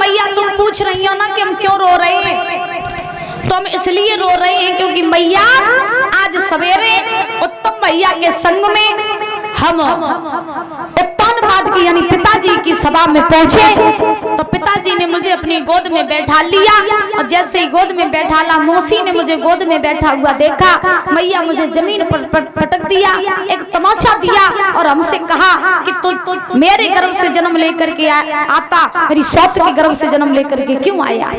मैया तुम पूछ रही हो ना कि हम क्यों रो रहे हैं, तो हम इसलिए रो रहे हैं क्योंकि मैया आज सवेरे उत्तम भैया के संग में हम उत्तानपाद की यानी पिताजी की सभा में पहुंचे। तो पिताजी ने मुझे अपनी गोद में बैठा लिया और जैसे ही गोद में बैठाला, मौसी ने मुझे गोद में बैठा हुआ देखा, मैया मुझे जमीन पर पटक दिया, एक तमाचा दिया और हमसे कहा कि तो मेरे गर्भ से जन्म लेकर के आता, मेरी सौत के गर्भ से जन्म लेकर के क्यों आया।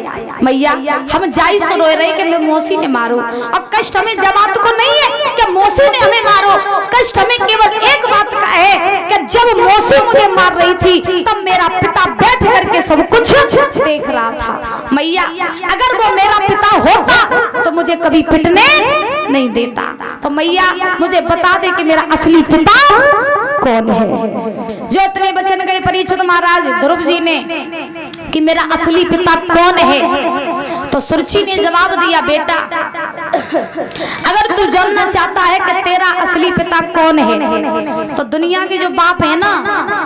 मैया हम जाई सो रोए रहे कि मैं मौसी ने मारो, अब कष्ट हमें जमात को नहीं है कि मौसी ने हमें मारो, कष्ट हमें केवल एक बात का है कि जब मौसी मुझे मार रही थी तब मेरा पिता बैठ करके सब कुछ देख रहा था। मैया अगर वो मेरा पिता होता तो मुझे कभी पिटने नहीं देता। तो मैया मुझे बता दे कि मेरा असली पिता कौन है। जो इतने वचन गए परीक्षित महाराज ध्रुव जी ने कि मेरा असली पिता कौन है, तो सुरची ने जवाब दिया, बेटा अगर तू जानना चाहता है कि तेरा असली पिता कौन है, तो दुनिया के जो बाप है ना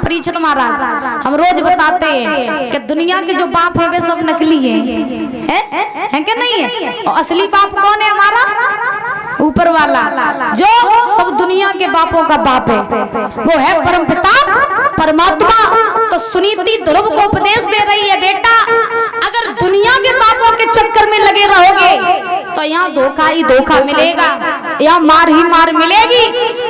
परीक्षित महाराज, हम रोज बताते हैं कि दुनिया के जो बाप है वे सब नकली हैं कि नहीं है, और असली बाप कौन है हमारा, ऊपर वाला जो सब दुनिया के बापों का बाप है, वो है परमपिता परमात्मा। तो सुनीति ध्रुव को उपदेश दे रही है, बेटा अगर दुनिया के बापों के चक्कर में लगे रहोगे तो यहाँ धोखा ही धोखा मिलेगा, यहाँ मार ही मार मिलेगी।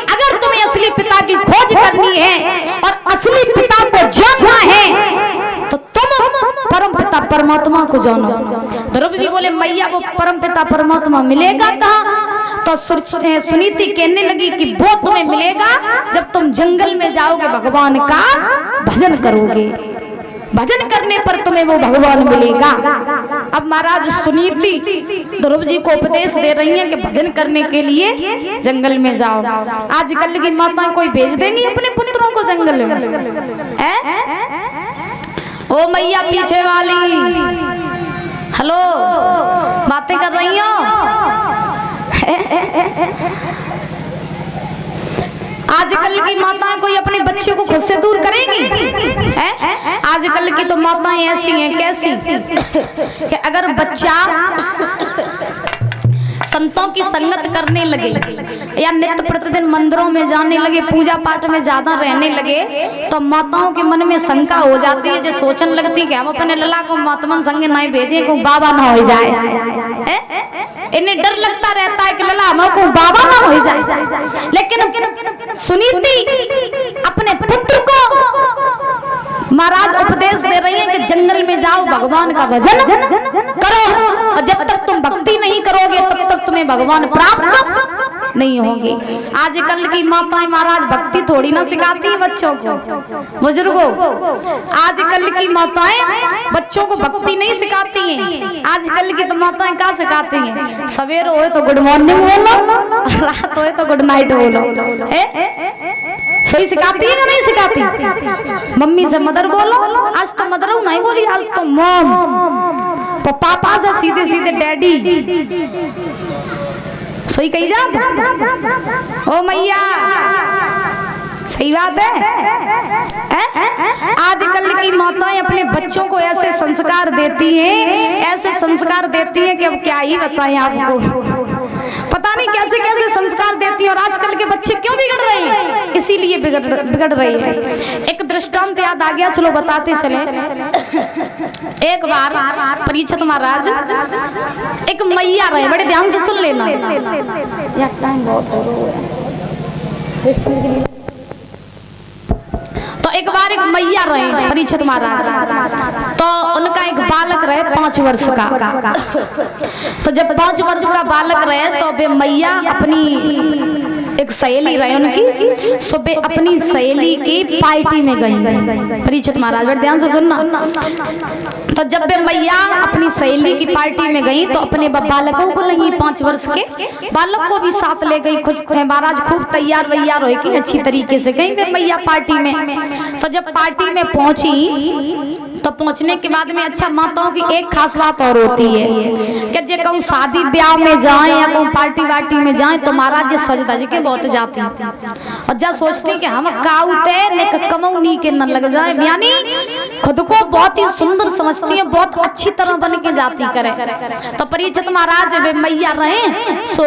अगर तुम्हें असली पिता की खोज करनी है और असली पिता को जानना है तो तुम परम पिता परमात्मा को जानो। ध्रुव जी बोले, मैया वो परम पिता परमात्मा मिलेगा कहाँ? तो सुनीति कहने लगी कि वो तुम्हें मिलेगा जब तुम जंगल में जाओगे, भगवान का भजन करोगे, भजन करने पर तुम्हें वो भगवान मिलेगा। अब महाराज सुनीति ध्रुव जी को उपदेश दे रही हैं कि भजन करने के लिए जंगल में जाओ। आजकल की माताएं कोई भेज देंगी अपने पुत्रों को जंगल में? ओ मैया पीछे वाली, हेलो बातें कर रही हो? आजकल की माताएं कोई अपने बच्चे को खुद से दूर करेंगी? आजकल की तो माताएं ऐसी हैं, कैसी कि अगर बच्चा संतों की संगत करने लगे या नित्य प्रतिदिन मंदिरों में जाने लगे, पूजा पाठ में ज्यादा रहने लगे, तो माताओं के मन में शंका हो जाती है, जो सोचने लगती है कि हम अपने लला को महात्मन संगे नहीं भेजे, को बाबा ना हो जाए। इन्हें डर लगता रहता है कि लला हमको बाबा ना हो जाए। लेकिन सुनीति अपने पुत्र को महाराज उपदेश दे रही है कि जंगल में जाओ, भगवान का भजन करो, और जब तक तुम भक्ति नहीं करोगे तब तक तुम्हें भगवान प्राप्त नहीं होंगे। आजकल की माताएं महाराज भक्ति थोड़ी ना सिखाती है बच्चों को, बुजुर्गों। आजकल की माताएं बच्चों को भक्ति नहीं सिखाती हैं। आजकल की तो माताएं क्या सिखाती हैं? सवेरे हो तो गुड मॉर्निंग बोलो, रात हो तो गुड नाइट बोलो। सही सिखाती है या नहीं सिखाती? मम्मी से मदर बोलो, आज तो मदर नहीं बोली, आज तो मॉम। पापा से सीधे सीधे डैडी। सही कही जा? ओ मैया सही बात है। आजकल की माताएं अपने बच्चों को ऐसे संस्कार देती हैं, ऐसे संस्कार देती हैं कि अब क्या ही बताएं आपको। पता नहीं कैसे कैसे संस्कार देती हैं, और आजकल के बच्चे क्यों बिगड़ रहे हैं? इसीलिए बिगड़ रही है। एक दृष्टांत याद आ गया, चलो बताते चले। एक बार परीक्षित महाराज एक मैया रहे, बड़े ध्यान से सुन लेना, टाइम बहुत हो रहा है। तो एक बार एक मैया रहे परीक्षित महाराज, तो उनका एक बालक रहे 5 वर्ष का। तो जब 5 वर्ष का बालक रहे तो वे मैया अपनी एक सहेली रहे उनकी, सुबह अपनी सहेली की पार्टी में गई। परीक्षित महाराज बड़े ध्यान से सुनना। तो जब वे मैया अपनी सहेली की पार्टी में गई तो अपने बालकों को नहीं, 5 वर्ष के बालक को भी साथ ले गई। खुद महाराज खूब तैयार वैयार हो की अच्छी तरीके से गई वे मैया पार्टी में। तो जब पार्टी में पहुंची तो पहुंचने के बाद में अच्छा माताओं की एक खास बात और होती है कि जे कहूँ शादी ब्याह में जाए या कहूँ पार्टी वार्टी में जाए तो महाराज जी सज धज के बहुत जाती और जा सोचती कि हम काउते ने कमौनी के न लग जाए, यानी खुद को बहुत ही सुंदर समझती है, बहुत अच्छी तरह बन के जाती करे। तो परीक्षित महाराज वे मैया रहे सो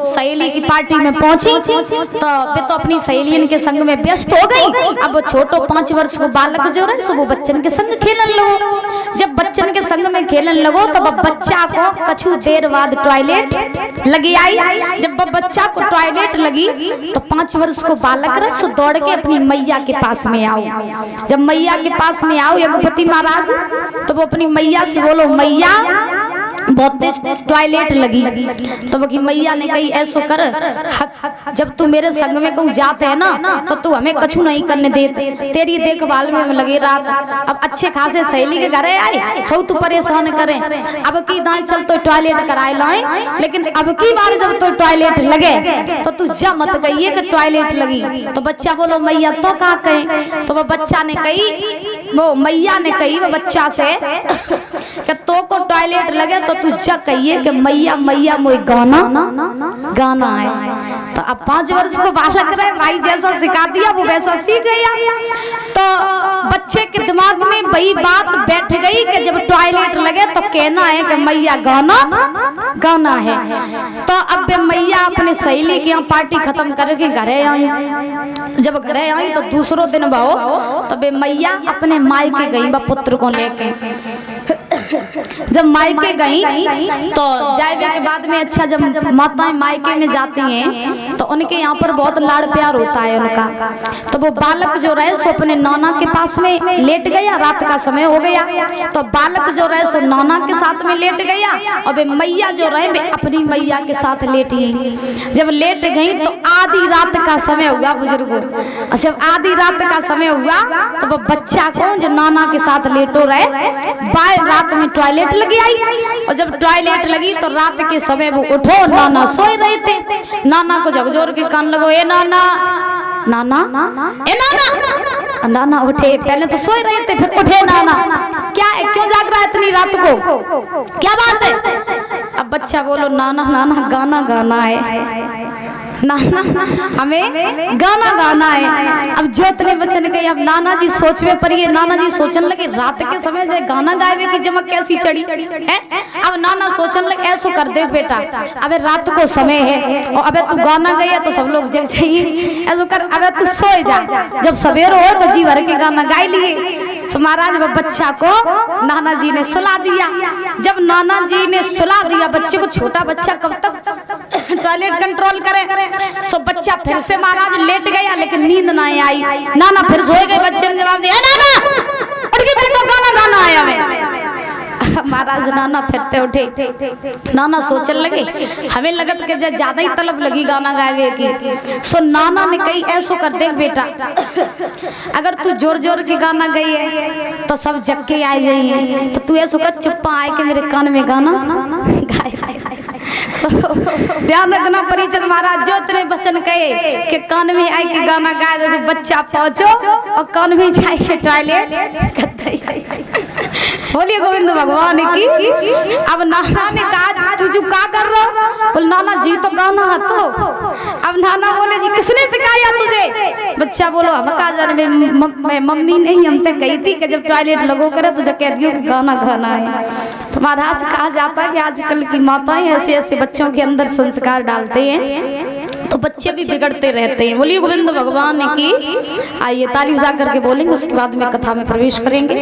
सहेली की पार्टी में पहुंची, तो वे तो अपनी सहेलियन के संग में व्यस्त हो गई। अब वो छोटो 5 वर्ष को बालक जो रहे सो वो बच्चन के संग खेलन लगो। जब बच्चन के संग में खेलन लगो तो बच्चा को कछु देर बाद टॉयलेट लगी आई। जब बच्चा को टॉयलेट लगी तो 5 वर्ष को बालक रहे सो दौड़ के अपनी मैया के पास में आओ। जब मैया के पास में आओ यज्ञपति महाराज, तो वो अपनी मैया से बोलो, मैया बहुत तेज टॉयलेट लगी। तो वो की मैया ने कही, ऐसो कर, जब तू मेरे संग में कहूँ जाते है ना तो तू हमें कछु नहीं करने देते, तेरी देखभाल में लगे रात। अब अच्छे खासे सहेली के घरे आए सो तू परेशान करे। अब की दाई चल तो टॉयलेट कराए लाए, लेकिन अब की बार जब तो टॉयलेट लगे तो तू जा मत कहिए कि टॉयलेट लगी। तो बच्चा बोलो, मैया तो का कहे। तो वो बच्चा ने कही, वो मैया ने कही वो बच्चा से कि तो को टॉयलेट लगे तो तू जा कहिए कि मैया मैया मोई गाना गाना है। तो अब 5 वर्ष को बालक रहे, भाई जैसा सिखा दिया वो वैसा सीख गया। तो बच्चे के दिमाग में वही बात बैठ गई कि जब टॉयलेट लगे तो कहना है कि मैया गाना गाना है। तो अब मैया अपने सहेली के यहाँ पार्टी खत्म करके घरे आई। जब घरे आई तो दूसरो दिन बहु तो बे मैया अपने मायके गई बा पुत्र को लेके। जब मायके गई तो जाए के बाद में अच्छा, जब माताएं मायके में जाती हैं तो उनके यहाँ पर बहुत लाड़ प्यार होता है उनका। तो वो बालक जो रहे सो अपने नाना के पास में लेट गया, रात का समय हो गया। तो बालक जो रहे सो नाना के साथ में लेट गया और वे मैया जो रहे वे अपनी मैया के साथ लेटी। जब लेट गई तो आधी रात का समय हुआ बुजुर्गों। जब आधी रात का समय हुआ तो वो बच्चा को जो नाना के साथ लेटो रहे, रात में टॉयलेट लगी आई। और जब टॉयलेट लगी तो रात के समय वो उठो, नाना सोए रहे थे। नाना को झकझोर के कान लगो, ए नाना नाना ए नाना। नाना उठे, पहले तो सोए रहे थे फिर उठे। नाना क्या है, क्यों जाग रहा है इतनी रात को, क्या बात है। अब बच्चा बोलो, नाना नाना गाना गाना है, नाना हमें गाना गाना है। अब जो इतने बच्चे ने कही, अब नाना जी सोचवे पर ये नाना जी सोचन लगे रात के समय जो गाना गावे की जमक कैसी चढ़ी है। अब नाना सोचन लगे, ऐसो कर दे बेटा, अबे रात को समय है और अबे तू गाना गया तो सब लोग जग जाइए, ऐसो कर अबे तू सोए जा, जब सवेर हो तो जी भर के गाना गाय लिए। तो महाराज वो बच्चा को नाना जी ने सुला दिया। जब नाना जी ने सुला दिया बच्चे को, छोटा बच्चा कब तक टॉयलेट कंट्रोल करे। सो बच्चा फिर से महाराज लेट गया लेकिन नींद ना आई। नाना फिर सोए गए। बच्चे ने जवाब दिया, नाना उठ के बैठो, गाना गाना है हमें। महाराज नाना फिरते उठे। नाना सोचने लगे, हमें लगत के ज्यादा ही तलब लगी गाना गावे की। सो नाना ने कही, ऐसो कर देख बेटा, अगर तू जोर जोर के गाना गई है तो सब जग के आ जाइए, तो तू ऐसो कर चुप्पा आए के मेरे कान में गाना गाए। ध्यान रखना परिचय महाराज, जो इतने बचन कहे कि कान में आए के गाना गाए, जैसे बच्चा पहुंचो और कान में जाए के टॉयलेट। बोलिए गोविंद भगवान की। अब नाना ने कहा, तू जो का कर रहा हो? बोल, नाना जी तो गाना है। तो अब नाना बोले, जी किसने सिखाया तुझे? बच्चा बोलो, हम कहा जाने, मेरी मम्मी नहीं हमसे कही थी कि जब टॉयलेट लगो करे तो जब कह दियो कि गाना गाना है। तो महाराज कहा जाता है कि आजकल की माताएं ऐसे ऐसे बच्चों के अंदर संस्कार डालते हैं तो बच्चे भी बिगड़ते रहते हैं। बोलिए गोविंद भगवान की। आइए ताली बजा करके बोलेंगे, उसके बाद में कथा में प्रवेश करेंगे।